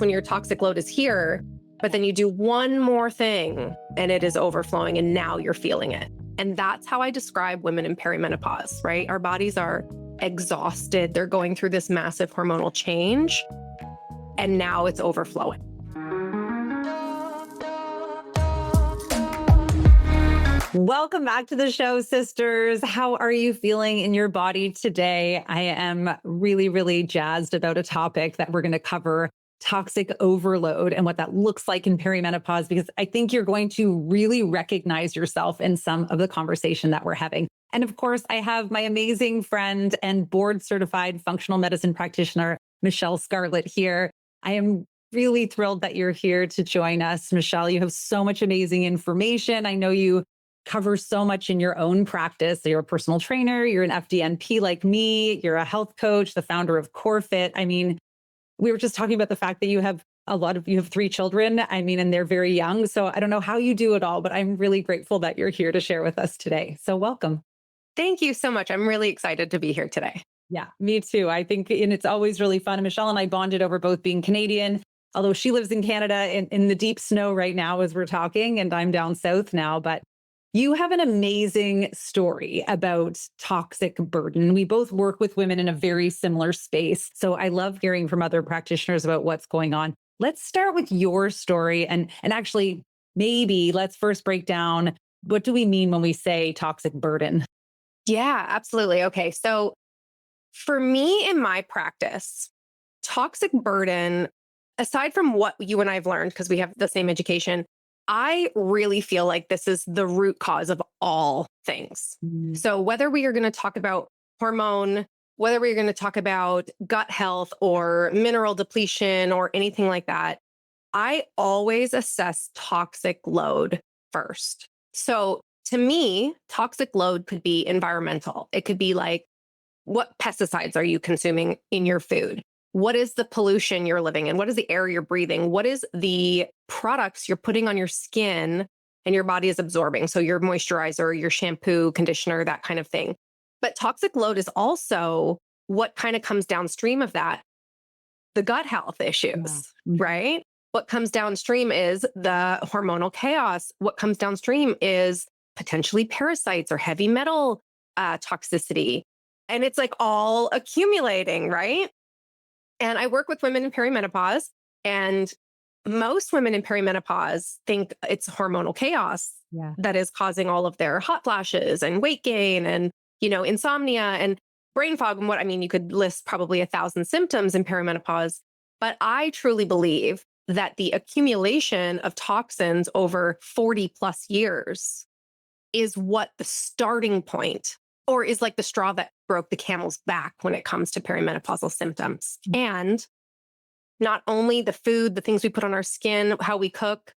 when your toxic load is here, but then you do one more thing and it is overflowing and now you're feeling it. And that's how I describe women in perimenopause, right? Our bodies are exhausted. They're going through this massive hormonal change and now it's overflowing. Welcome back to the show, sisters. How are you feeling in your body today? I am really jazzed about a topic that we're going to cover, toxic overload and what that looks like in perimenopause, because I think you're going to really recognize yourself in some of the conversation that we're having. And of course, I have my amazing friend and board certified functional medicine practitioner, Michele Scarlet here. I am really thrilled that you're here to join us. Michele, you have so much amazing information. I know you cover so much in your own practice. So you're a personal trainer, you're an FDNP like me, you're a health coach, the founder of CoreFit. I mean, we were just talking about the fact that you have 3 children. I mean, and they're very young. So I don't know how you do it all, but I'm really grateful that you're here to share with us today. So welcome. Thank you so much. I'm really excited to be here today. Yeah, me too. I think, and it's always really fun. And Michele and I bonded over both being Canadian, although she lives in Canada in the deep snow right now as we're talking, and I'm down south now. But you have an amazing story about toxic burden. We both work with women in a very similar space. So I love hearing from other practitioners about what's going on. Let's start with your story. And actually, maybe let's first break down, what do we mean when we say toxic burden? Yeah, absolutely. Okay. So for me in my practice, toxic burden, aside from what you and I've learned, because we have the same education, I really feel like this is the root cause of all things. So whether we are going to talk about hormone, whether we're going to talk about gut health or mineral depletion or anything like that, I always assess toxic load first. So to me, toxic load could be environmental. It could be like, what pesticides are you consuming in your food? What is the pollution you're living in? What is the air you're breathing? What is the products you're putting on your skin and your body is absorbing? So your moisturizer, your shampoo, conditioner, that kind of thing. But toxic load is also what kind of comes downstream of that, the gut health issues, right? What comes downstream is the hormonal chaos. What comes downstream is potentially parasites or heavy metal toxicity. And it's like all accumulating, right? And I work with women in perimenopause, and most women in perimenopause think it's hormonal chaos that is causing all of their hot flashes and weight gain and, insomnia and brain fog. And you could list probably 1,000 symptoms in perimenopause. But I truly believe that the accumulation of toxins over 40 plus years is what the starting point, or is like the straw that broke the camel's back when it comes to perimenopausal symptoms. And not only the food, the things we put on our skin, how we cook,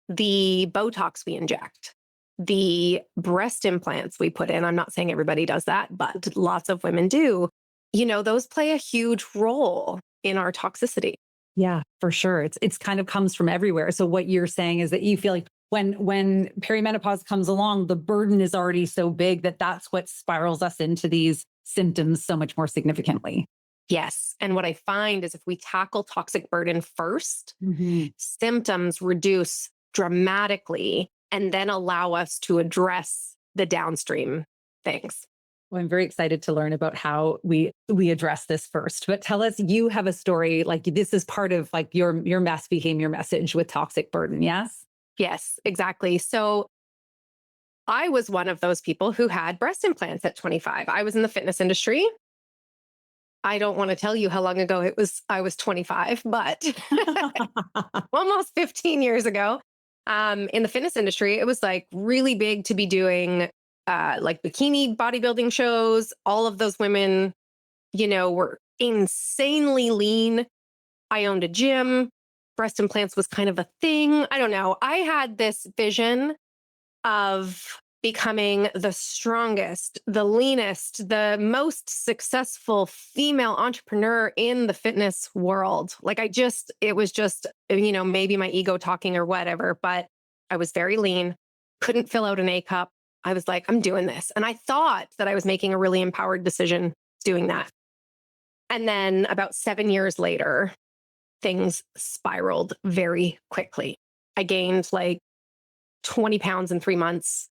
the Botox we inject, the breast implants we put in. I'm not saying everybody does that, but lots of women do. Those play a huge role in our toxicity. Yeah, for sure. It's kind of comes from everywhere. So what you're saying is that you feel like when perimenopause comes along, the burden is already so big that that's what spirals us into these symptoms so much more significantly. Yes. And what I find is if we tackle toxic burden first, symptoms reduce dramatically and then allow us to address the downstream things. Well, I'm very excited to learn about how we address this first. But tell us, you have a story, like this is part of like your mess became your message with toxic burden, yes? Yes, exactly. So I was one of those people who had breast implants at 25. I was in the fitness industry. I don't want to tell you how long ago I was 25, but almost 15 years ago. In the fitness industry, it was like really big to be doing like bikini bodybuilding shows. All of those women, were insanely lean. I owned a gym. Breast implants was kind of a thing. I don't know. I had this vision of becoming the strongest, the leanest, the most successful female entrepreneur in the fitness world. Like it was just, maybe my ego talking or whatever, but I was very lean, couldn't fill out an A cup. I was like, I'm doing this. And I thought that I was making a really empowered decision doing that. And then about 7 years later, things spiraled very quickly. I gained like 20 pounds in 3 months.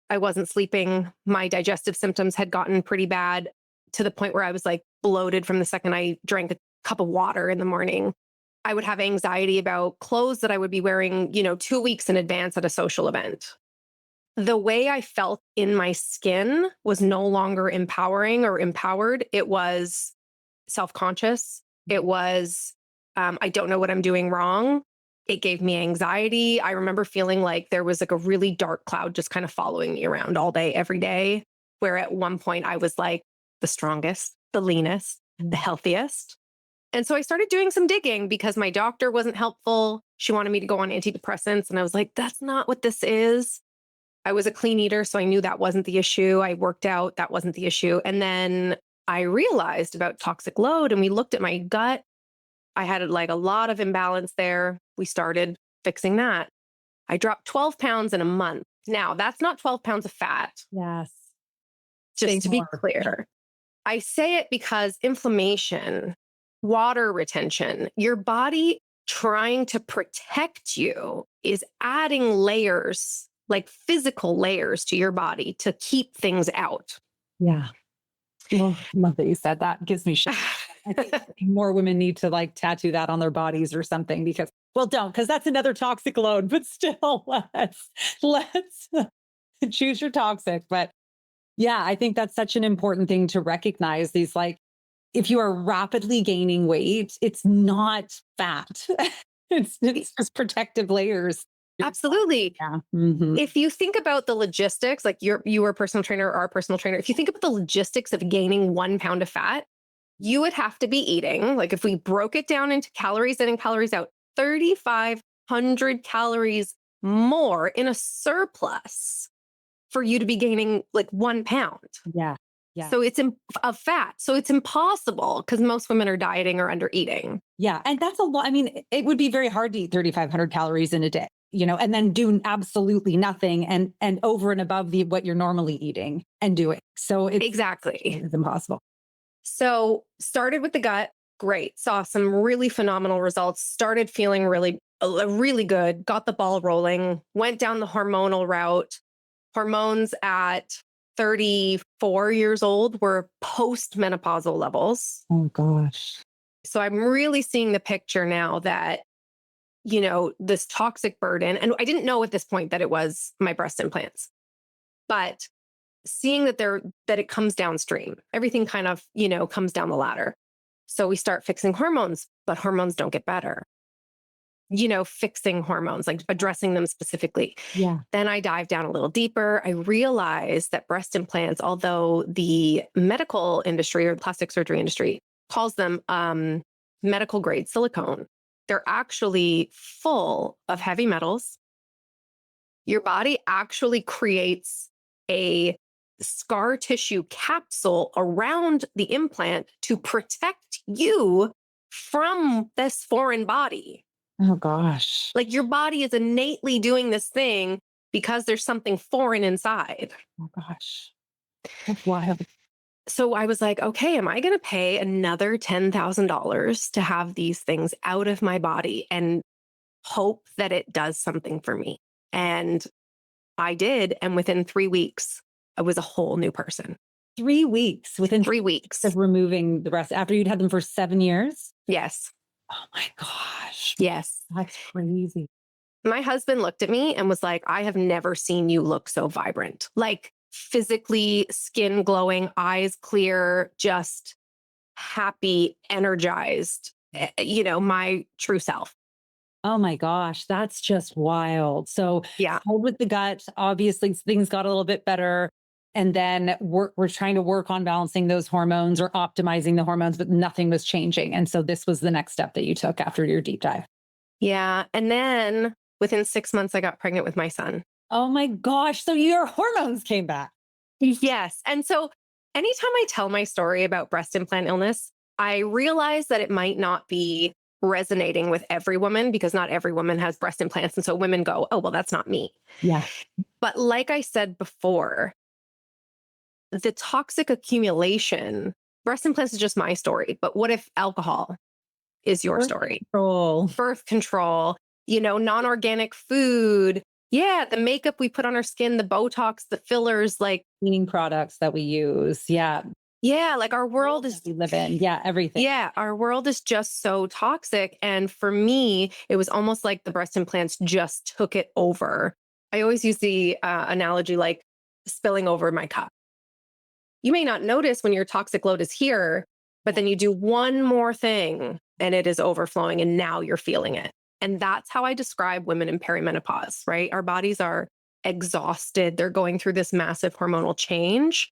I wasn't sleeping. My digestive symptoms had gotten pretty bad to the point where I was like bloated from the second I drank a cup of water in the morning. I would have anxiety about clothes that I would be wearing, 2 weeks in advance at a social event. The way I felt in my skin was no longer empowering or empowered. It was self-conscious. It was, I don't know what I'm doing wrong. It gave me anxiety. I remember feeling like there was like a really dark cloud just kind of following me around all day, every day, where at one point I was like the strongest, the leanest, the healthiest. And so I started doing some digging because my doctor wasn't helpful. She wanted me to go on antidepressants. And I was like, that's not what this is. I was a clean eater, so I knew that wasn't the issue. I worked out, that wasn't the issue. And then I realized about toxic load and we looked at my gut. I had like a lot of imbalance there. We started fixing that. I dropped 12 pounds in a month. Now, that's not 12 pounds of fat, Yes. just Say to be more. clear. I say it because inflammation, water retention, your body trying to protect you is adding layers, like physical layers to your body to keep things out. Yeah. Well, love that you said that. Gives me shit. I think more women need to like tattoo that on their bodies or something because, well, don't, because that's another toxic load, but still let's choose your toxic. But yeah, I think that's such an important thing to recognize these, like, if you are rapidly gaining weight, it's not fat. It's just protective layers. Absolutely. Yeah. Mhm. If you think about the logistics, like you were a personal trainer or our personal trainer, if you think about the logistics of gaining 1 pound of fat, you would have to be eating, like if we broke it down into calories in and calories out, 3,500 calories more in a surplus for you to be gaining like 1 pound. Yeah. Yeah. So it's of fat. So it's impossible because most women are dieting or under eating. Yeah. And that's a lot. I mean, it would be very hard to eat 3,500 calories in a day, and then do absolutely nothing and over and above what you're normally eating and doing. So Exactly. it's impossible. So started with the gut. Great. Saw some really phenomenal results. Started feeling really good. Got the ball rolling. Went down the hormonal route. Hormones at 34 years old were post-menopausal levels. Oh gosh. So I'm really seeing the picture now that, this toxic burden, and I didn't know at this point that it was my breast implants, but seeing that it comes downstream, everything kind of, comes down the ladder. So we start fixing hormones, but hormones don't get better. Fixing hormones, like addressing them specifically. Yeah. Then I dive down a little deeper. I realized that breast implants, although the medical industry or the plastic surgery industry calls them medical grade silicone, they're actually full of heavy metals. Your body actually creates a scar tissue capsule around the implant to protect you from this foreign body. Oh gosh. Like your body is innately doing this thing because there's something foreign inside. Oh gosh. That's wild. So I was like, okay, am I going to pay another $10,000 to have these things out of my body and hope that it does something for me? And I did. And within 3 weeks, I was a whole new person. 3 weeks within 3 weeks. of removing the breast after you'd had them for 7 years? Yes. Oh my gosh. Yes. That's crazy. My husband looked at me and was like, I have never seen you look so vibrant. Like physically, skin glowing, eyes clear, just happy, energized, my true self. Oh my gosh, that's just wild. So Yeah. hold with the gut. Obviously, things got a little bit better. And then we're trying to work on balancing those hormones or optimizing the hormones, but nothing was changing. And so this was the next step that you took after your deep dive. Yeah. And then within 6 months, I got pregnant with my son. Oh my gosh. So your hormones came back. Yes. And so anytime I tell my story about breast implant illness, I realize that it might not be resonating with every woman because not every woman has breast implants. And so women go, oh, well, that's not me. Yeah. But like I said before, the toxic accumulation, breast implants is just my story. But what if alcohol is your Birth story. control. Birth control, non-organic food. Yeah, the makeup we put on our skin, the Botox, the fillers, like, Cleaning products that we use. Yeah. yeah, like our world World that is, we live in. Yeah. Everything. yeah, our world is just so toxic. And for me, it was almost like the breast implants just took it over. I always use the analogy like spilling over my cup. You may not notice when your toxic load is here, but then you do one more thing and it is overflowing and now you're feeling it. And that's how I describe women in perimenopause, right? Our bodies are exhausted. They're going through this massive hormonal change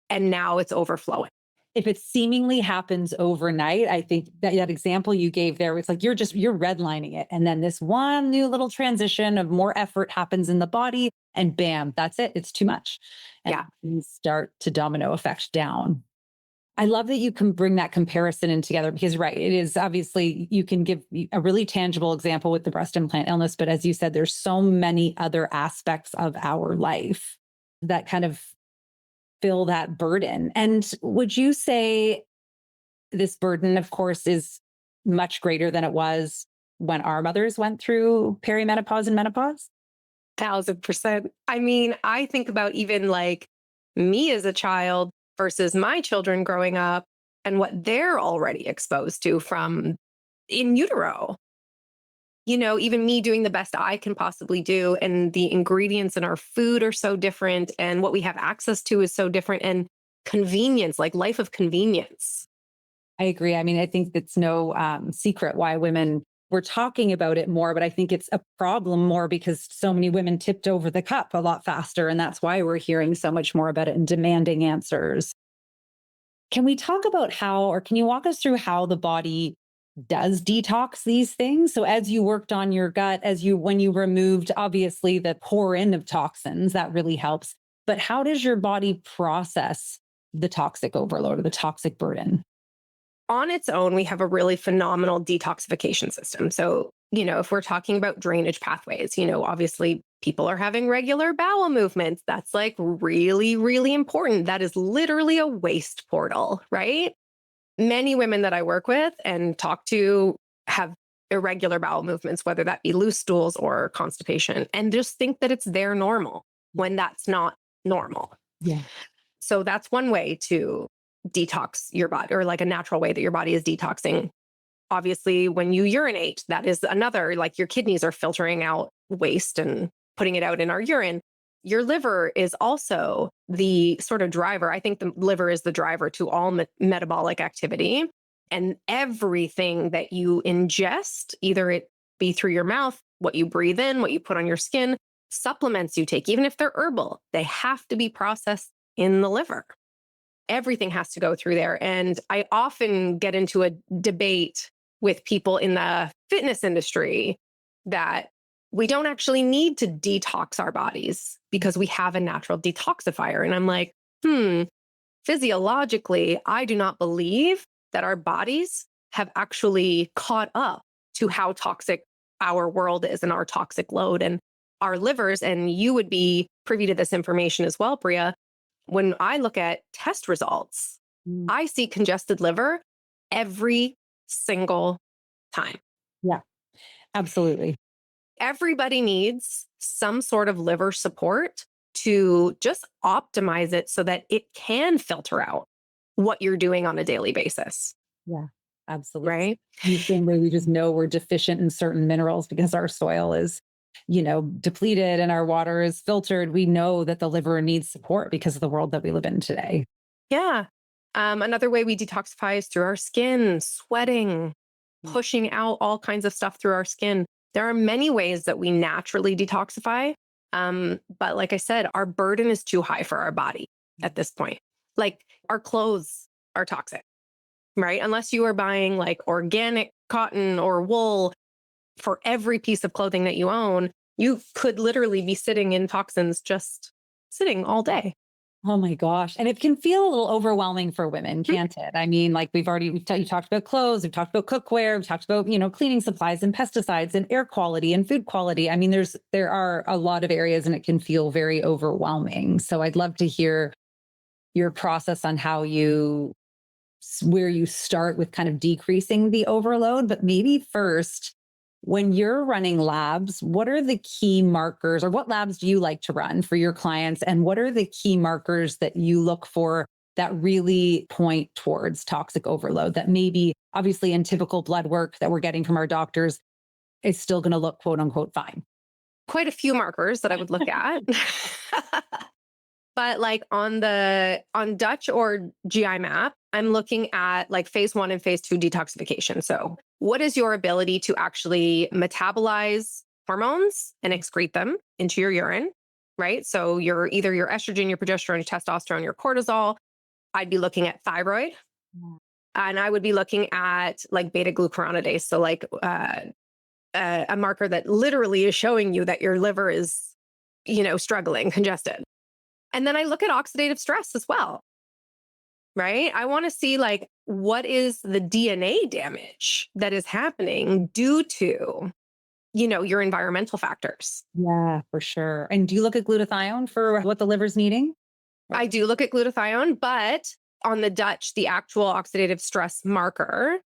and now it's overflowing. If it seemingly happens overnight, I think that example you gave there, it's like you're redlining it. And then this one new little transition of more effort happens in the body, and bam, that's it. It's too much. And Yeah. you start to domino effect down. I love that you can bring that comparison in together because, right, it is obviously you can give a really tangible example with the breast implant illness. But as you said, there's so many other aspects of our life that kind of fill that burden. And would you say this burden, of course, is much greater than it was when our mothers went through perimenopause and menopause? 1000%. I mean, I think about even like me as a child versus my children growing up and what they're already exposed to from in utero. Even me doing the best I can possibly do. And the ingredients in our food are so different. And what we have access to is so different. And convenience, like life of convenience. I agree. I mean, I think it's no secret why women we're talking about it more, but I think it's a problem more because so many women tipped over the cup a lot faster. And that's why we're hearing so much more about it and demanding answers. Can we talk about how, or can you walk us through how the body does detox these things? So as you worked on your gut, when you removed obviously the pour in of toxins, that really helps. But how does your body process the toxic overload or the toxic burden? On its own, we have a really phenomenal detoxification system. So, if we're talking about drainage pathways, obviously people are having regular bowel movements. That's like really, really important. That is literally a waste portal, right? Many women that I work with and talk to have irregular bowel movements, whether that be loose stools or constipation, and just think that it's their normal when that's not normal. Yeah. So that's one way to detox your body, or like a natural way that your body is detoxing. Obviously, when you urinate, that is another, like your kidneys are filtering out waste and putting it out in our urine. Your liver is also the sort of driver. I think the liver is the driver to all metabolic activity. And everything that you ingest, either it be through your mouth, what you breathe in, what you put on your skin, supplements you take, even if they're herbal, they have to be processed in the liver. Everything has to go through there. And I often get into a debate with people in the fitness industry that we don't actually need to detox our bodies because we have a natural detoxifier. And I'm like, physiologically, I do not believe that our bodies have actually caught up to how toxic our world is and our toxic load and our livers. And you would be privy to this information as well, Bria. When I look at test results, Mm. I see congested liver every single time. Yeah, absolutely. Everybody needs some sort of liver support to just optimize it so that it can filter out what you're doing on a daily basis, Yeah, absolutely. right? The same way we just know we're deficient in certain minerals because our soil is, depleted and our water is filtered. We know that the liver needs support because of the world that we live in today. Yeah. Another way we detoxify is through our skin, sweating, pushing out all kinds of stuff through our skin. There are many ways that we naturally detoxify. But like I said, our burden is too high for our body at this point. Like our clothes are toxic, right? Unless you are buying like organic cotton or wool for every piece of clothing that you own, you could literally be sitting in toxins just sitting all day. Oh my gosh. And it can feel a little overwhelming for women, can't it? I mean, like you talked about clothes, we've talked about cookware, we've talked about, cleaning supplies and pesticides and air quality and food quality. I mean, there are a lot of areas and it can feel very overwhelming. So I'd love to hear your process on how you where you start with kind of decreasing the overload. But maybe first, when you're running labs, what are the key markers or what labs do you like to run for your clients? And what are the key markers that you look for that really point towards toxic overload that maybe obviously in typical blood work that we're getting from our doctors is still going to look quote unquote fine? Quite a few markers that I would look at. But like on Dutch or GI map, I'm looking at like phase 1 and phase 2 detoxification. So, what is your ability to actually metabolize hormones and excrete them into your urine, right? So, either your estrogen, your progesterone, your testosterone, your cortisol. I'd be looking at thyroid, Yeah. and I would be looking at like beta glucuronidase. So, like a marker that literally is showing you that your liver is, struggling, congested. And then I look at oxidative stress as well, right? I want to see like what is the DNA damage that is happening due to, your environmental factors. Yeah, for sure. And do you look at glutathione for what the liver's needing? I do look at glutathione, but on the Dutch, the actual oxidative stress marker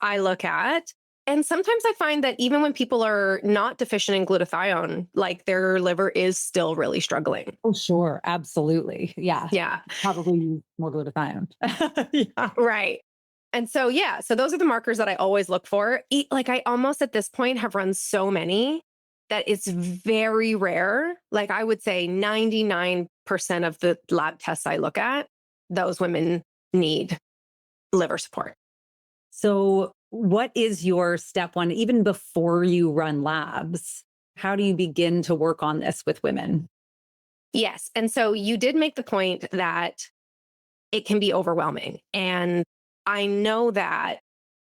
I look at. And sometimes I find that even when people are not deficient in glutathione, like their liver is still really struggling. Oh, sure. Absolutely. Yeah. Yeah. Probably use more glutathione. Yeah. Right. And so, yeah, so those are the markers that I always look for. Like I almost at this point have run so many that it's very rare. Like I would say 99% of the lab tests I look at, those women need liver support. So, what is your step one, even before you run labs? How do you begin to work on this with women? Yes. And so you did make the point that it can be overwhelming. And I know that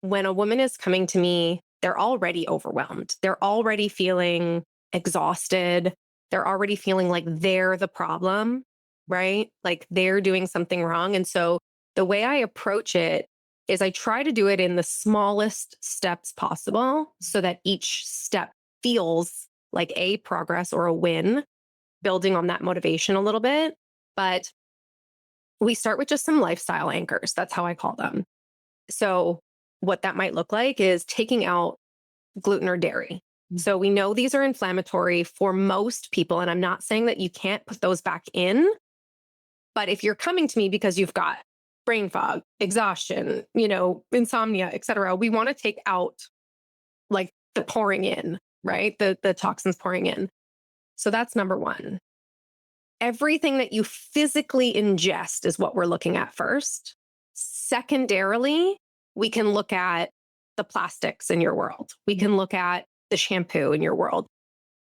when a woman is coming to me, they're already overwhelmed. They're already feeling exhausted. They're already feeling like they're the problem, right? Like they're doing something wrong. And so the way I approach it is I try to do it in the smallest steps possible so that each step feels like a progress or a win, building on that motivation a little bit. But we start with just some lifestyle anchors. That's how I call them. So, what that might look like is taking out gluten or dairy. So, we know these are inflammatory for most people. And I'm not saying that you can't put those back in. But if you're coming to me because you've got brain fog, exhaustion, insomnia, et cetera, we want to take out like the pouring in, right? The toxins pouring in. So, that's number one. Everything that you physically ingest is what we're looking at first. Secondarily, we can look at the plastics in your world. We can look at the shampoo in your world.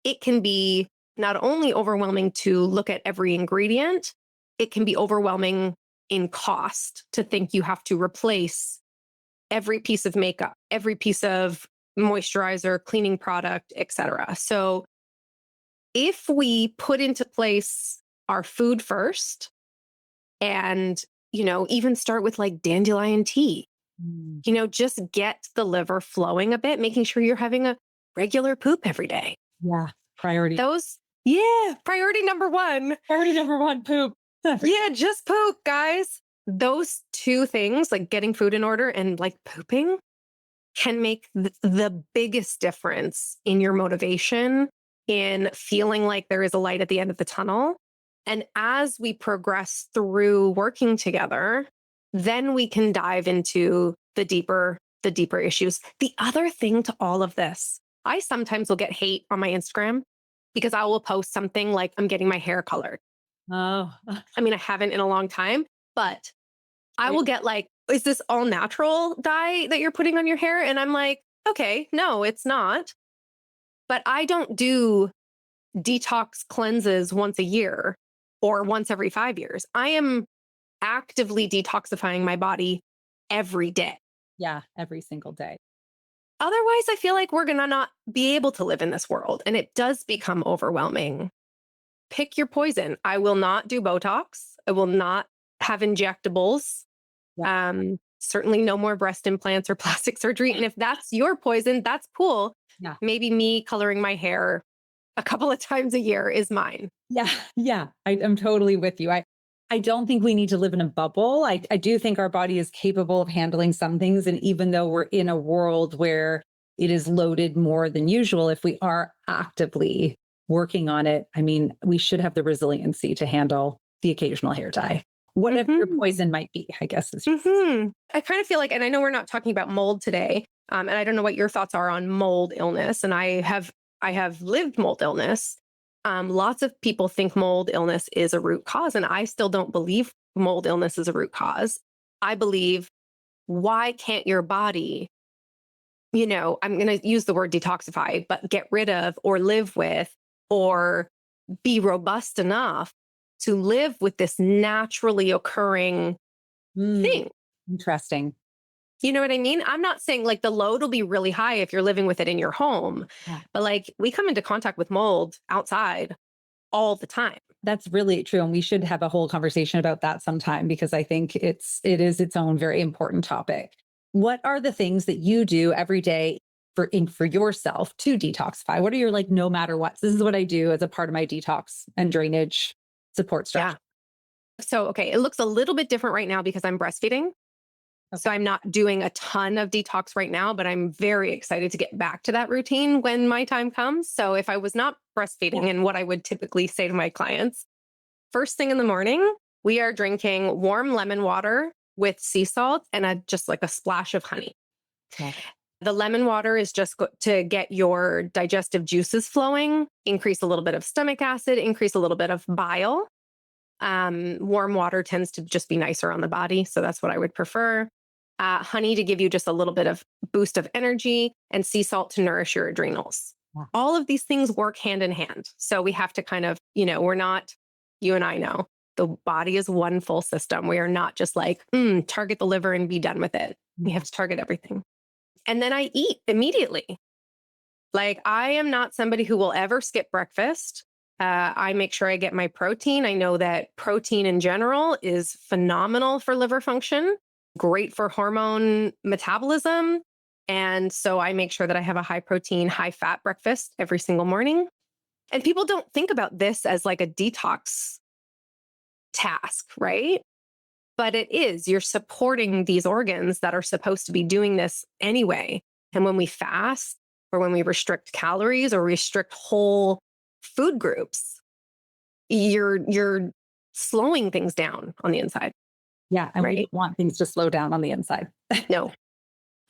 It can be not only overwhelming to look at every ingredient, it can be overwhelming in cost to think you have to replace every piece of makeup, every piece of moisturizer, cleaning product, etc. So if we put into place our food first and, even start with like dandelion tea, Mm. just get the liver flowing a bit, making sure you're having a regular poop every day. Yeah. Priority. Those, yeah, priority number one. Priority number one, poop. Yeah, just poop, guys. Those two things, like getting food in order and like pooping, can make the biggest difference in your motivation, in feeling like there is a light at the end of the tunnel. And as we progress through working together, then we can dive into the deeper issues. The other thing to all of this, I sometimes will get hate on my Instagram because I will post something like I'm getting my hair colored. Oh, I mean, I haven't in a long time, but I will get like, is this all natural dye that you're putting on your hair? And I'm like, okay, no, it's not. But I don't do detox cleanses once a year or once every 5 years. I am actively detoxifying my body every day. yeah. Every single day. Otherwise, I feel like we're going to not be able to live in this world. And it does become overwhelming. Pick your poison. I will not do Botox. I will not have injectables. Yeah. Certainly no more breast implants or plastic surgery. And if that's your poison, that's cool. Yeah. Maybe me coloring my hair a couple of times a year is mine. Yeah. Yeah. I'm totally with you. I don't think we need to live in a bubble. I do think our body is capable of handling some things. And even though we're in a world where it is loaded more than usual, if we are actively working on it, I mean, we should have the resiliency to handle the occasional hair dye. Whatever your Hmm. poison might be, I guess is. I kind of feel like, and I know we're not talking about mold today, and I don't know what your thoughts are on mold illness. And I have lived mold illness. Lots of people think mold illness is a root cause, and I still don't believe mold illness is a root cause. I believe, why can't your body, I'm going to use the word detoxify, but get rid of or live with or be robust enough to live with this naturally occurring Mm, thing. interesting. You know what I mean? I'm not saying like the load will be really high if you're living with it in your home, Yeah. but like we come into contact with mold outside all the time. That's really true. And we should have a whole conversation about that sometime because I think it is its own very important topic. What are the things that you do every day for yourself to detoxify? What are your like no matter what? This is what I do as a part of my detox and drainage support structure. Yeah. So, okay, it looks a little bit different right now because I'm breastfeeding. So Okay. I'm not doing a ton of detox right now, but I'm very excited to get back to that routine when my time comes. So if I was not Yeah. breastfeeding, and what I would typically say to my clients, first thing in the morning, we are drinking warm lemon water with sea salt and just like a splash of honey. Okay. The lemon water is just to get your digestive juices flowing, increase a little bit of stomach acid, increase a little bit of bile. Warm water tends to just be nicer on the body. So that's what I would prefer. Honey to give you just a little bit of boost of energy, and sea salt to nourish your adrenals. Yeah. All of these things work hand in hand. So we have to kind of, we're not, you and I know the body is one full system. We are not just like, target the liver and be done with it. We have to target everything. And then I eat immediately. Like, I am not somebody who will ever skip breakfast. I make sure I get my protein. I know that protein in general is phenomenal for liver function, great for hormone metabolism. And so I make sure that I have a high protein, high fat breakfast every single morning. And people don't think about this as like a detox task, right? But it is. You're supporting these organs that are supposed to be doing this anyway. And when we fast or when we restrict calories or restrict whole food groups, you're slowing things down on the inside, Yeah. And we right? don't want things to slow down on the inside. No.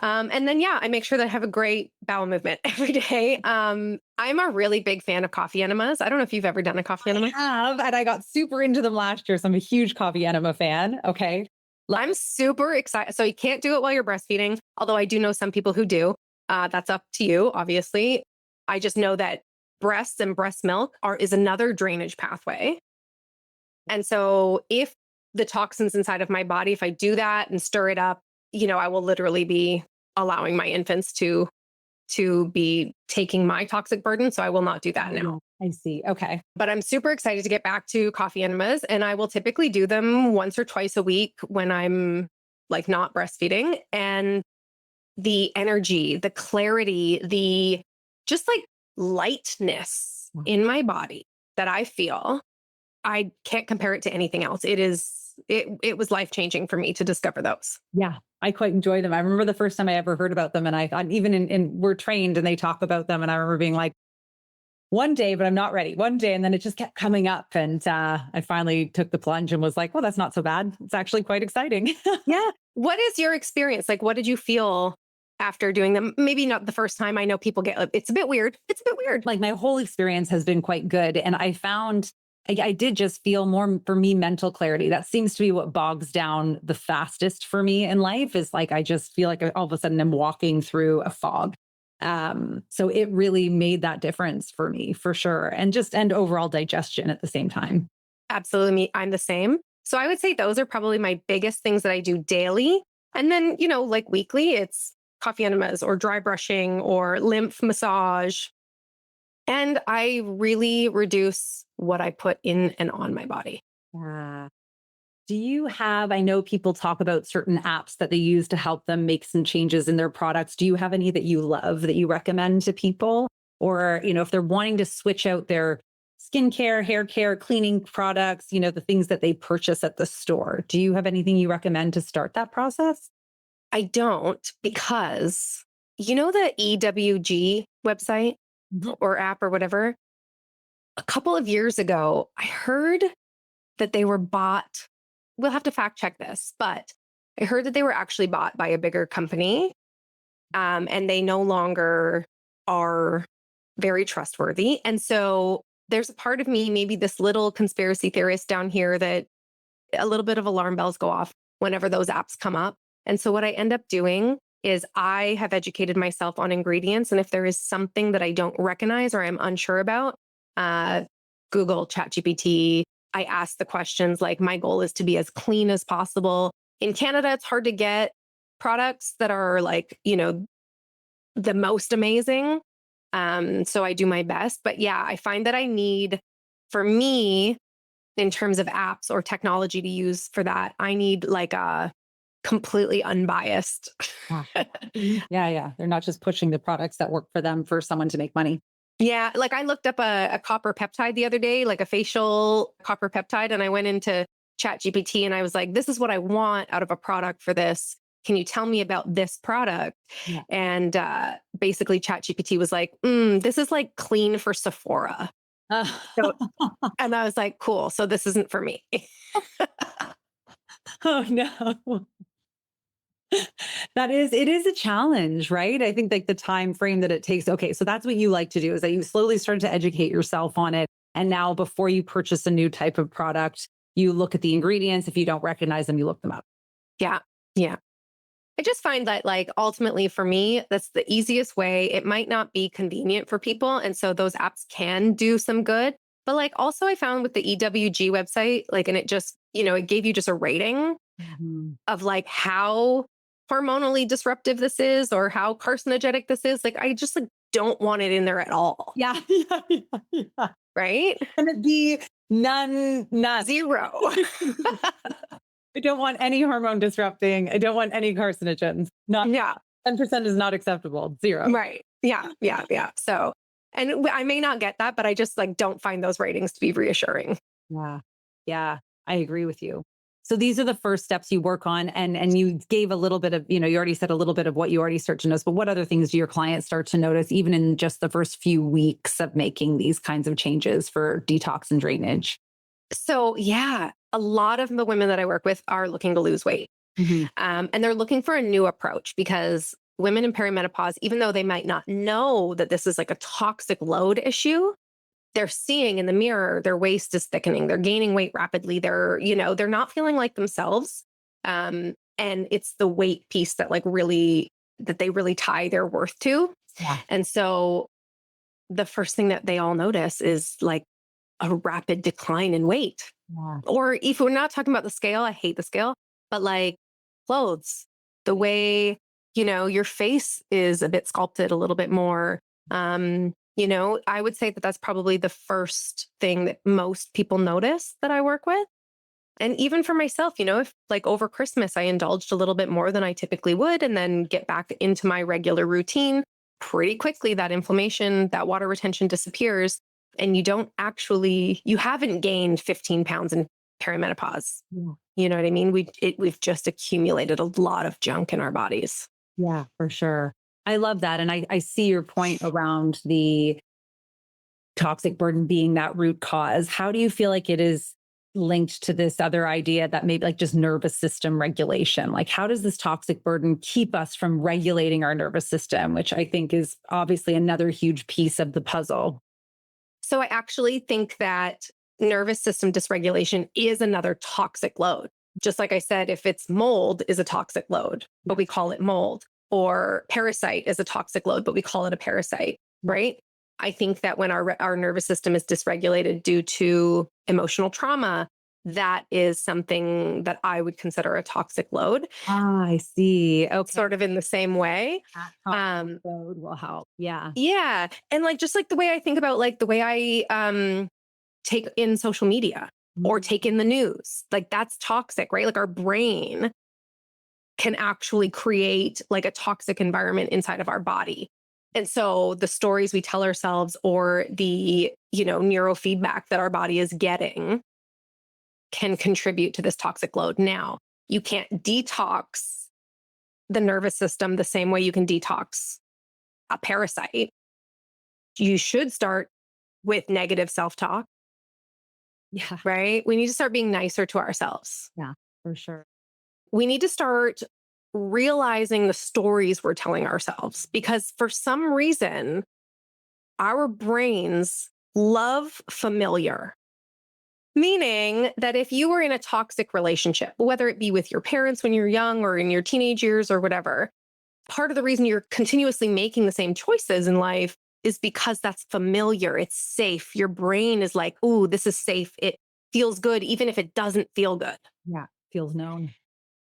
And then, yeah, I make sure that I have a great bowel movement every day. I'm a really big fan of coffee enemas. I don't know if you've ever done a coffee I enema. have, and I got super into them last year. So I'm a huge coffee enema fan. Okay. I'm super excited. So you can't do it while you're breastfeeding, although I do know some people who do. That's up to you, obviously. I just know that breasts and breast milk is another drainage pathway. And so if the toxins inside of my body, if I do that and stir it up, I will literally be allowing my infants to be taking my toxic burden. So I will not do that Oh, now. yeah. I see. Okay. But I'm super excited to get back to coffee enemas, and I will typically do them once or twice a week when I'm like not breastfeeding. And the energy, the clarity, the just like lightness Wow. in my body that I feel, I can't compare it to anything else. It was life-changing for me to discover those. Yeah. I quite enjoy them. I remember the first time I ever heard about them, and I thought, even in we're trained and they talk about them. And I remember being like, one day, but I'm not ready. One day. And then it just kept coming up. And I finally took the plunge and was like, well, that's not so bad. It's actually quite exciting. Yeah. What is your experience? Like, what did you feel after doing them? Maybe not the first time. I know people get, it's a bit weird. It's a bit weird. Like my whole experience has been quite good. And I found I did just feel more for me mental clarity. That seems to be what bogs down the fastest for me in life is like I just feel like all of a sudden I'm walking through a fog. So it really made that difference for me for sure. And overall digestion at the same time. Absolutely. I'm the same. So I would say those are probably my biggest things that I do daily. And then, like weekly, it's coffee enemas or dry brushing or lymph massage. And I really reduce what I put in and on my body. Yeah. Do you have, I know people talk about certain apps that they use to help them make some changes in their products. Do you have any that you love that you recommend to people? Or, if they're wanting to switch out their skincare, hair care, cleaning products, the things that they purchase at the store. Do you have anything you recommend to start that process? I don't because the EWG website Mhm. or app or whatever? A couple of years ago, I heard that they were bought. We'll have to fact check this, but I heard that they were actually bought by a bigger company, and they no longer are very trustworthy. And so there's a part of me, maybe this little conspiracy theorist down here, that a little bit of alarm bells go off whenever those apps come up. And so what I end up doing is I have educated myself on ingredients. And if there is something that I don't recognize or I'm unsure about, uh, Google, ChatGPT, I ask the questions. Like, my goal is to be as clean as possible. In Canada, it's hard to get products that are like, the most amazing. So I do my best. But yeah, I find that I need, for me, in terms of apps or technology to use for that, I need like a completely unbiased. Yeah. Yeah, yeah. They're not just pushing the products that work for them for someone to make money. Yeah, like I looked up a copper peptide the other day, like a facial copper peptide, and I went into ChatGPT and I was like, this is what I want out of a product for this. Can you tell me about this product? Yeah. And basically, ChatGPT was like, this is like clean for Sephora. So, and I was like, cool. So this isn't for me. Oh no. It is a challenge, right? I think like the time frame that it takes. Okay, so that's what you like to do is that you slowly start to educate yourself on it. And now before you purchase a new type of product, you look at the ingredients. If you don't recognize them, you look them up. Yeah. Yeah. I just find that, like, ultimately for me, that's the easiest way. It might not be convenient for people. And so those apps can do some good. But like, also, I found with the EWG website, like, and it just, it gave you just a rating Mhm. of like how hormonally disruptive this is or how carcinogenic this is. Like, I just like don't want it in there at all. Yeah, yeah, yeah, yeah. Right? Can it be none, none? Zero. I don't want any hormone disrupting. I don't want any carcinogens. Not Yeah. 10% is not acceptable. Zero. Right. Yeah. Yeah. Yeah. So, and I may not get that, but I just like don't find those ratings to be reassuring. Yeah. Yeah, I agree with you. So these are the first steps you work on and you gave a little bit of, you already said a little bit of what you already start to notice, but what other things do your clients start to notice even in just the first few weeks of making these kinds of changes for detox and drainage? So, yeah, a lot of the women that I work with are looking to lose weight. Mhm. And they're looking for a new approach because women in perimenopause, even though they might not know that this is like a toxic load issue, they're seeing in the mirror their waist is thickening, they're gaining weight rapidly, they're not feeling like themselves. And it's the weight piece that they really tie their worth to. Yeah. And so the first thing that they all notice is like a rapid decline in weight. Yeah. Or if we're not talking about the scale, I hate the scale, but like clothes, the way, your face is a bit sculpted a little bit more. I would say that that's probably the first thing that most people notice that I work with. And even for myself, if like over Christmas, I indulged a little bit more than I typically would, and then get back into my regular routine, pretty quickly that inflammation, that water retention disappears. And you haven't gained 15 pounds in perimenopause. Yeah. You know what I mean? We've just accumulated a lot of junk in our bodies. Yeah, for sure. I love that. And I see your point around the toxic burden being that root cause. How do you feel like it is linked to this other idea that maybe like just nervous system regulation? Like, how does this toxic burden keep us from regulating our nervous system, which I think is obviously another huge piece of the puzzle? So I actually think that nervous system dysregulation is another toxic load. Just like I said, if it's mold is a toxic load, but we call it mold, or parasite is a toxic load, but we call it a parasite, right? I think that when our nervous system is dysregulated due to emotional trauma, that is something that I would consider a toxic load, Ah, I see. Okay. sort of in the same way. That toxic Um, load will help. Yeah. yeah. And like, just like the way I think about like the way I take in social media or Mhm. take in the news, like that's toxic, right? Like our brain can actually create like a toxic environment inside of our body. And so the stories we tell ourselves or the, neurofeedback that our body is getting can contribute to this toxic load. Now, you can't detox the nervous system the same way you can detox a parasite. You should start with negative self talk, Yeah. right? We need to start being nicer to ourselves. Yeah, for sure. We need to start realizing the stories we're telling ourselves because for some reason, our brains love familiar. Meaning that if you were in a toxic relationship, whether it be with your parents when you're young or in your teenage years or whatever, part of the reason you're continuously making the same choices in life is because that's familiar. It's safe. Your brain is like, ooh, this is safe. It feels good, even if it doesn't feel good. Yeah. Feels known.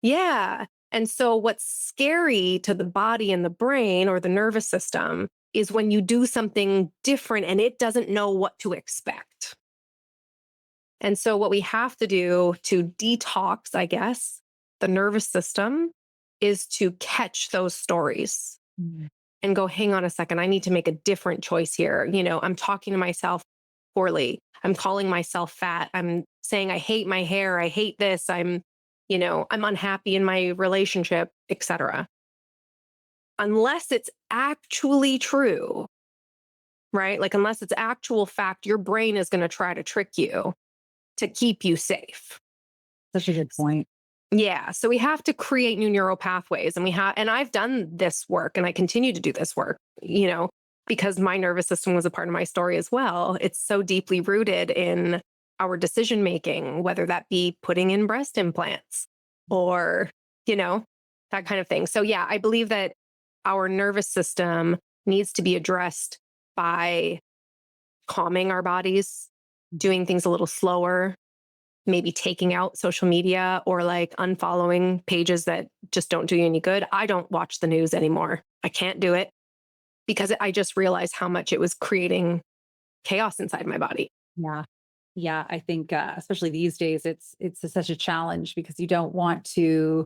Yeah. And so what's scary to the body and the brain or the nervous system is when you do something different and it doesn't know what to expect. And so, what we have to do to detox, I guess, the nervous system is to catch those stories Mm. and go, hang on a second, I need to make a different choice here. I'm talking to myself poorly. I'm calling myself fat. I'm saying, I hate my hair. I hate this. I'm unhappy in my relationship, etc. Unless it's actually true, right? Like, unless it's actual fact, your brain is going to try to trick you to keep you safe. Such a good point. Yeah. So we have to create new neural pathways and I've done this work and I continue to do this work, because my nervous system was a part of my story as well. It's so deeply rooted in our decision making, whether that be putting in breast implants or, that kind of thing. So yeah, I believe that our nervous system needs to be addressed by calming our bodies, doing things a little slower, maybe taking out social media or like unfollowing pages that just don't do you any good. I don't watch the news anymore. I can't do it because I just realized how much it was creating chaos inside my body. Yeah. Yeah. I think, especially these days, such a challenge because you don't want to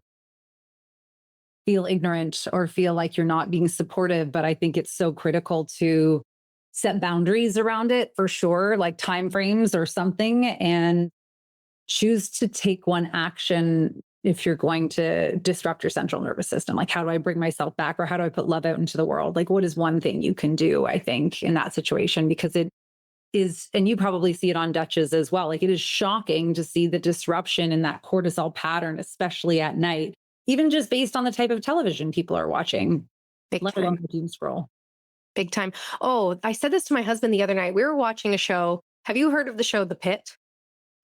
feel ignorant or feel like you're not being supportive. But I think it's so critical to set boundaries around it for sure, like timeframes or something, and choose to take one action if you're going to disrupt your central nervous system. Like, how do I bring myself back or how do I put love out into the world? Like, what is one thing you can do, I think, in that situation? Because it is, and you probably see it on Dutch's as well. Like, it is shocking to see the disruption in that cortisol pattern, especially at night, even just based on the type of television people are watching, Big let alone time. the doom scroll. Big time. Oh, I said this to my husband the other night. We were watching a show. Have you heard of the show The Pit?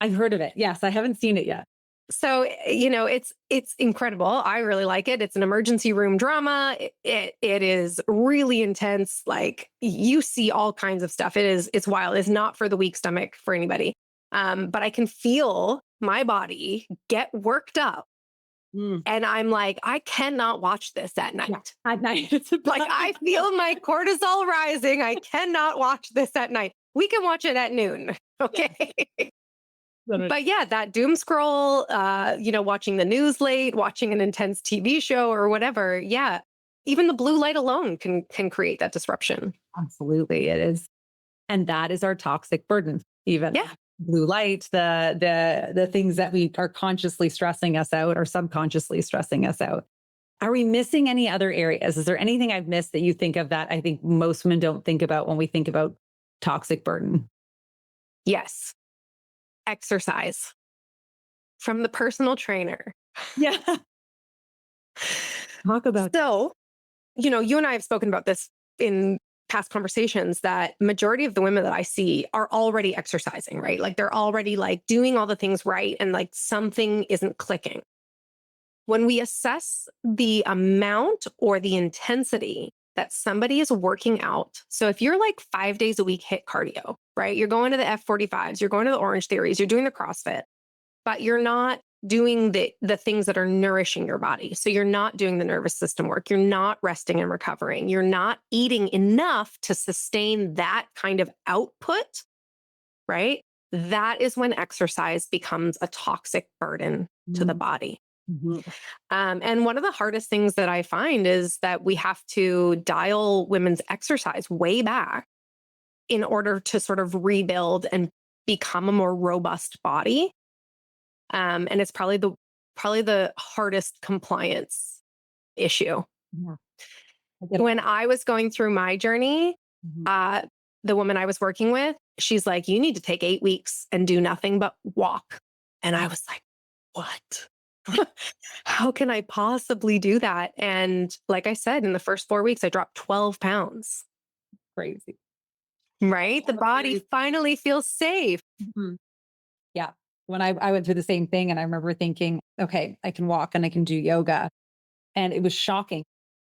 I've heard of it. Yes, I haven't seen it yet. So, it's incredible. I really like it. It's an emergency room drama. It is really intense. Like, you see all kinds of stuff. It's wild. It's not for the weak stomach for anybody. But I can feel my body get worked up. Mm. And I'm like, I cannot watch this at night. Yeah, at night. Like, I feel my cortisol rising. I cannot watch this at night. We can watch it at noon. Okay. But yeah, that doom scroll, watching the news late, watching an intense TV show or whatever. Yeah. Even the blue light alone can create that disruption. Absolutely, it is. And that is our toxic burden, even. Yeah. Blue light, the things that we are consciously stressing us out or subconsciously stressing us out. Are we missing any other areas? Is there anything I've missed that you think of that I think most women don't think about when we think about toxic burden? Yes. Exercise from the personal trainer. Yeah. Talk about So, you and I have spoken about this in past conversations that majority of the women that I see are already exercising, right? Like, they're already like doing all the things right and like something isn't clicking. When we assess the amount or the intensity that somebody is working out, so if you're like 5 days a week hit cardio, right? You're going to the F45s, you're going to the Orange Theories, you're doing the CrossFit, but you're not doing the things that are nourishing your body. So you're not doing the nervous system work. You're not resting and recovering. You're not eating enough to sustain that kind of output, right? That is when exercise becomes a toxic burden to the body. Mhm. And one of the hardest things that I find is that we have to dial women's exercise way back in order to sort of rebuild and become a more robust body. And it's probably the hardest compliance issue. Yeah, I get it. When I was going through my journey, Mhm. uh, the woman I was working with, she's like, "You need to take 8 weeks and do nothing but walk." And I was like, "What? How can I possibly do that?" And like I said, in the first 4 weeks, I dropped 12 pounds, Crazy. right? The All the body berries. finally feels safe. Mhm. Yeah. When I went through the same thing and I remember thinking, okay, I can walk and I can do yoga. And it was shocking.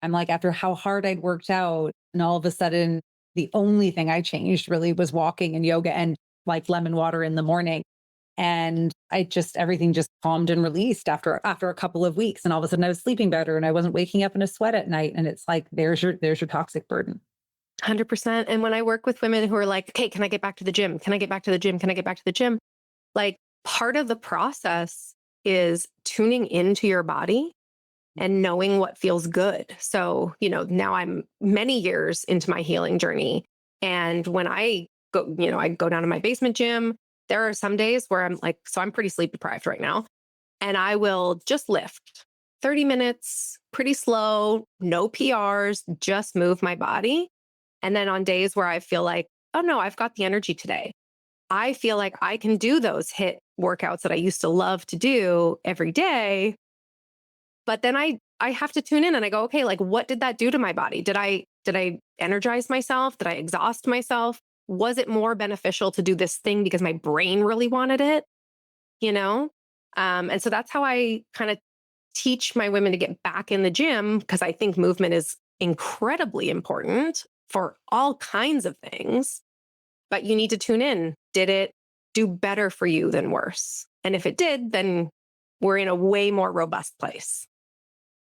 I'm like, after how hard I'd worked out, and all of a sudden, the only thing I changed really was walking and yoga and like lemon water in the morning. And I just everything just calmed and released after a couple of weeks. And all of a sudden I was sleeping better and I wasn't waking up in a sweat at night. And it's like there's your toxic burden. 100%. And when I work with women who are like, "Okay, can I get back to the gym? Can I get back to the gym? Can I get back to the gym?" Like, part of the process is tuning into your body and knowing what feels good. So, now I'm many years into my healing journey. And when I go down to my basement gym, there are some days where I'm like, so I'm pretty sleep deprived right now. And I will just lift 30 minutes, pretty slow, no PRs, just move my body. And then on days where I feel like, oh no, I've got the energy today, I feel like I can do those hit workouts that I used to love to do every day. But then I have to tune in and I go, okay, like what did that do to my body? Did I energize myself? Did I exhaust myself? Was it more beneficial to do this thing because my brain really wanted it? You know? And so that's how I kind of teach my women to get back in the gym because I think movement is incredibly important for all kinds of things. But you need to tune in. Did it do better for you than worse? And if it did, then we're in a way more robust place.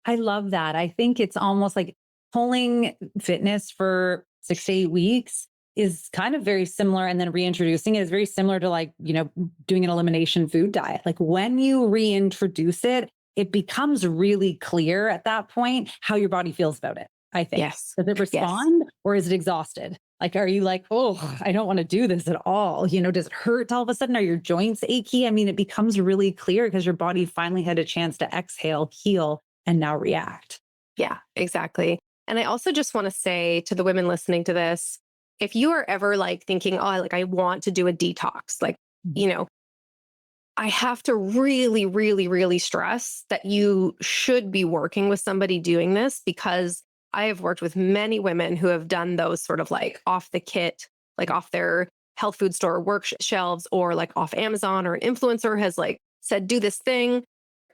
I love that. I think it's almost like pulling fitness for 6 to 8 weeks is kind of very similar. And then reintroducing it is very similar to like, doing an elimination food diet. Like when you reintroduce it, it becomes really clear at that point how your body feels about it. I think. Yes. Does it Yes. respond or is it exhausted? Like, are you like, oh, I don't want to do this at all? Does it hurt all of a sudden? Are your joints achy? I mean, it becomes really clear because your body finally had a chance to exhale, heal, and now react. Yeah, exactly. And I also just want to say to the women listening to this, if you are ever like thinking, oh, I want to do a detox, like, Mhm. you know, I have to really, really, really stress that you should be working with somebody doing this because I have worked with many women who have done those sort of like off the kit, like off their health food store shelves or like off Amazon, or an influencer has like said, do this thing.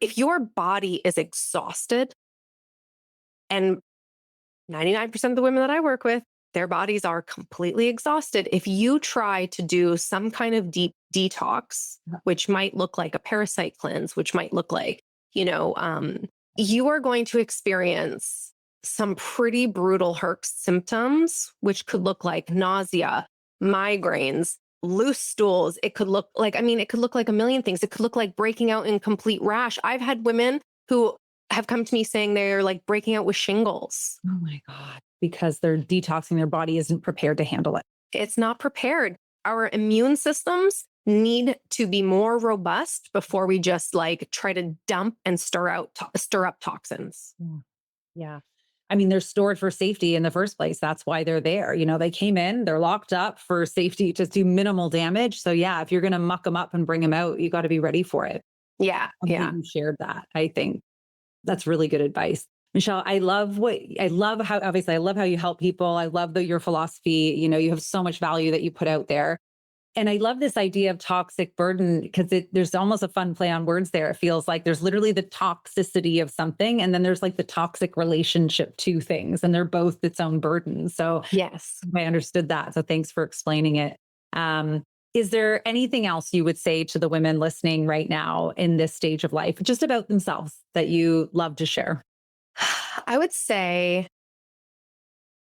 If your body is exhausted, and 99% of the women that I work with, their bodies are completely exhausted. If you try to do some kind of deep detox, which might look like a parasite cleanse, which might look like, you know, um, you are going to experience some pretty brutal herc symptoms, which could look like nausea, migraines, loose stools. It could look like, it could look like a million things. It could look like breaking out in complete rash. I've had women who have come to me saying they're like breaking out with shingles. Oh my God. Because they're detoxing, their body isn't prepared to handle it. It's not prepared. Our immune systems need to be more robust before we just like try to dump and stir up toxins. Yeah. Yeah. I mean, they're stored for safety in the first place. That's why they're there. They came in, they're locked up for safety to do minimal damage. So, yeah, if you're going to muck them up and bring them out, you got to be ready for it. Yeah, I'm glad yeah. you shared that. I think that's really good advice. Michelle, I love how, obviously, I love how you help people. I love your philosophy. You have so much value that you put out there. And I love this idea of toxic burden because there's almost a fun play on words there. It feels like there's literally the toxicity of something, and then there's like the toxic relationship to things, and they're both its own burden. So Yes. I understood that. So thanks for explaining it. Is there anything else you would say to the women listening right now in this stage of life, just about themselves, that you love to share? I would say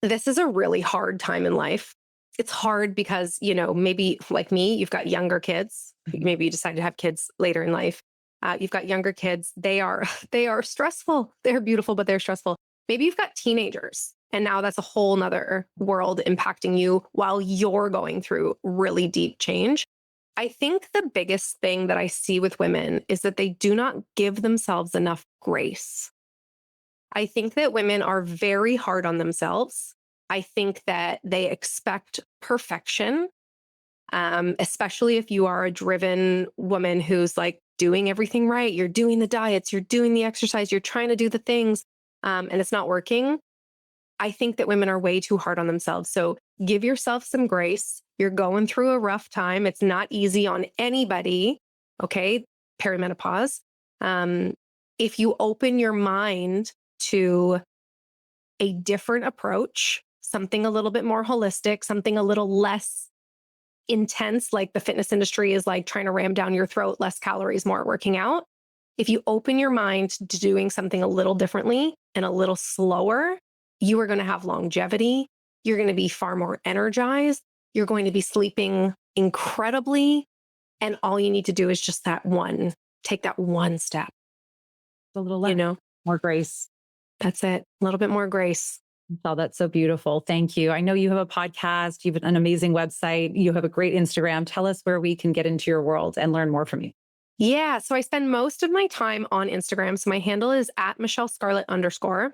this is a really hard time in life. It's hard because, maybe like me, you've got younger kids. Mhm. Maybe you decide to have kids later in life. You've got younger kids. They are they are stressful. They're beautiful, but they're stressful. Maybe you've got teenagers, and now that's a whole nother world impacting you while you're going through really deep change. I think the biggest thing that I see with women is that they do not give themselves enough grace. I think that women are very hard on themselves. I think that they expect perfection, especially if you are a driven woman who's like doing everything right. You're doing the diets, you're doing the exercise, you're trying to do the things, and it's not working. I think that women are way too hard on themselves. So give yourself some grace. You're going through a rough time. It's not easy on anybody. Okay. Perimenopause. If you open your mind to a different approach, something a little bit more holistic, something a little less intense, like the fitness industry is like trying to ram down your throat, less calories, more working out. If you open your mind to doing something a little differently and a little slower, you are going to have longevity. You're going to be far more energized. You're going to be sleeping incredibly. And all you need to do is just take that one step, A little you less, know, more grace. that's it. A little bit more grace. Oh, that's so beautiful. Thank you. I know you have a podcast, you have an amazing website, you have a great Instagram. Tell us where we can get into your world and learn more from you. Yeah. So I spend most of my time on Instagram. So my handle is at Michele Scarlet _.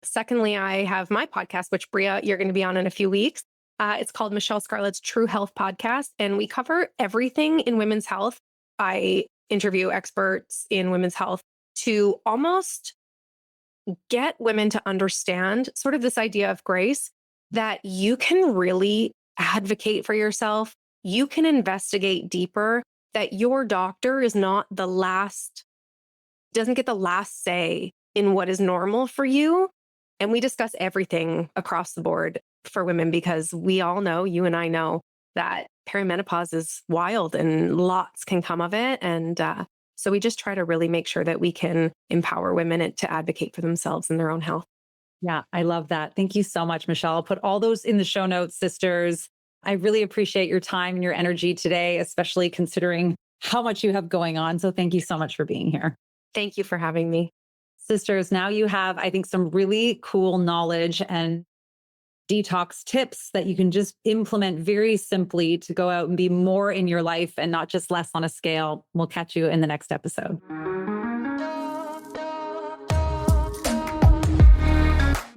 Secondly, I have my podcast, which Bria, you're going to be on in a few weeks. It's called Michele Scarlet's True Health Podcast. And we cover everything in women's health. I interview experts in women's health to almost get women to understand sort of this idea of grace, that you can really advocate for yourself. You can investigate deeper, that your doctor is not the last, doesn't get the last say in what is normal for you. And we discuss everything across the board for women because we all know, you and I know, that perimenopause is wild and lots can come of it. And so we just try to really make sure that we can empower women to advocate for themselves and their own health. Yeah, I love that. Thank you so much, Michele. I'll put all those in the show notes, sisters. I really appreciate your time and your energy today, especially considering how much you have going on. So thank you so much for being here. Thank you for having me. Sisters, now you have, I think, some really cool knowledge and detox tips that you can just implement very simply to go out and be more in your life and not just less on a scale. We'll catch you in the next episode.